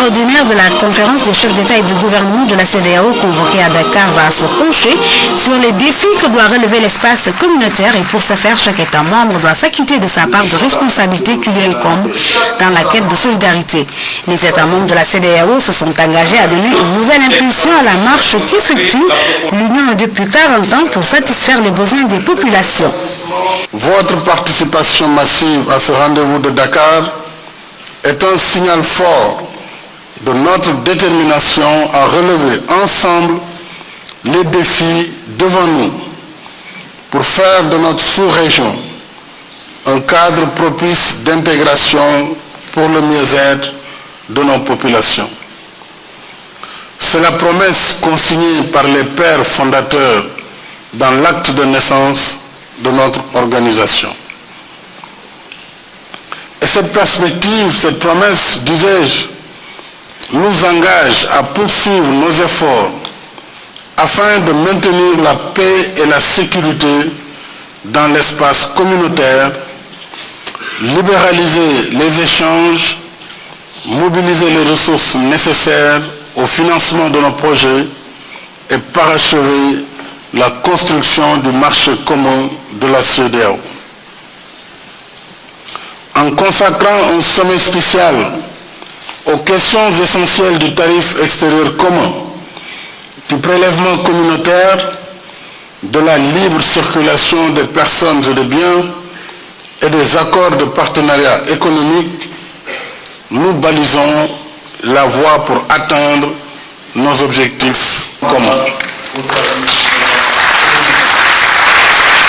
extraordinaire de la conférence des chefs d'État et de gouvernement de la CEDEAO convoquée à Dakar va se pencher sur les défis que doit relever l'espace communautaire et pour ce faire, chaque État membre doit s'acquitter de sa part de responsabilité qui lui incombe dans la quête de solidarité. Les États membres de la CEDEAO se sont engagés à donner une nouvelle impulsion à la marche qu'effectue l'Union depuis 40 ans pour satisfaire les besoins des populations. Votre participation massive à ce rendez-vous de Dakar est un signal fort de notre détermination à relever ensemble les défis devant nous pour faire de notre sous-région un cadre propice d'intégration pour le mieux-être de nos populations. C'est la promesse consignée par les pères fondateurs dans l'acte de naissance de notre organisation. Et cette perspective, cette promesse, disais-je, nous engage à poursuivre nos efforts afin de maintenir la paix et la sécurité dans l'espace communautaire, libéraliser les échanges, mobiliser les ressources nécessaires au financement de nos projets et parachever la construction du marché commun de la CEDEAO. En consacrant un sommet spécial aux questions essentielles du tarif extérieur commun, du prélèvement communautaire, de la libre circulation des personnes et des biens et des accords de partenariat économique, nous balisons la voie pour atteindre nos objectifs communs.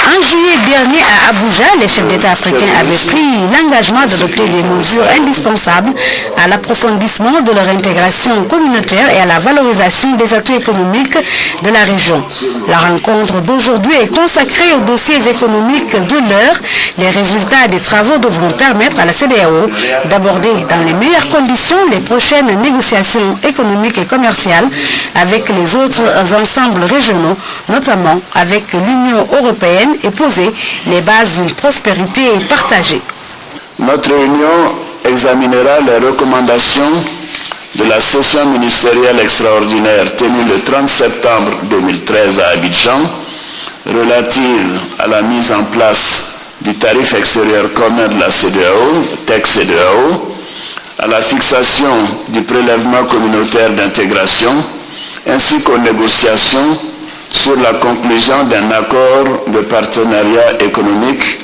En juillet dernier à Abuja, les chefs d'État africains avaient pris l'engagement d'adopter des mesures indispensables à l'approfondissement de leur intégration communautaire et à la valorisation des atouts économiques de la région. La rencontre d'aujourd'hui est consacrée aux dossiers économiques de l'heure. Les résultats des travaux devront permettre à la CEDEAO d'aborder dans les meilleures conditions les prochaines négociations économiques et commerciales avec les autres ensembles régionaux, notamment avec l'Union européenne, et poser les bases d'une prospérité partagée. Notre réunion examinera les recommandations de la session ministérielle extraordinaire tenue le 30 septembre 2013 à Abidjan, relative à la mise en place du tarif extérieur commun de la CEDEAO, TEC-CEDEAO, à la fixation du prélèvement communautaire d'intégration, ainsi qu'aux négociations sur la conclusion d'un accord de partenariat économique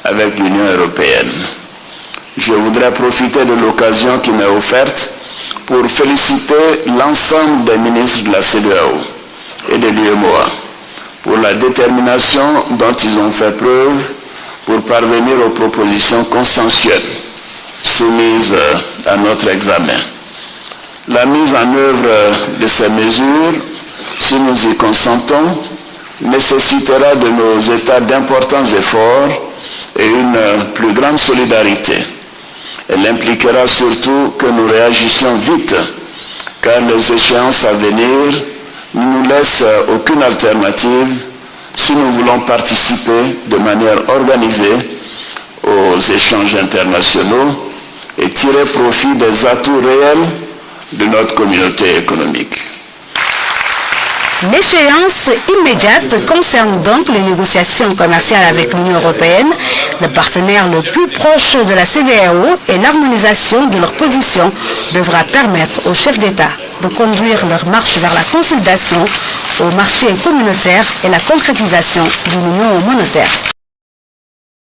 avec l'Union européenne. Je voudrais profiter de l'occasion qui m'est offerte pour féliciter l'ensemble des ministres de la CEDEAO et de l'UEMOA pour la détermination dont ils ont fait preuve pour parvenir aux propositions consensuelles soumises à notre examen. La mise en œuvre de ces mesures, si nous y consentons, nécessitera de nos États d'importants efforts et une plus grande solidarité. Elle impliquera surtout que nous réagissions vite, car les échéances à venir ne nous laissent aucune alternative si nous voulons participer de manière organisée aux échanges internationaux et tirer profit des atouts réels de notre communauté économique. L'échéance immédiate concerne donc les négociations commerciales avec l'Union européenne, le partenaire le plus proche de la CEDEAO, et l'harmonisation de leurs positions devra permettre aux chefs d'État de conduire leur marche vers la consolidation au marché communautaire et la concrétisation d'une union monétaire.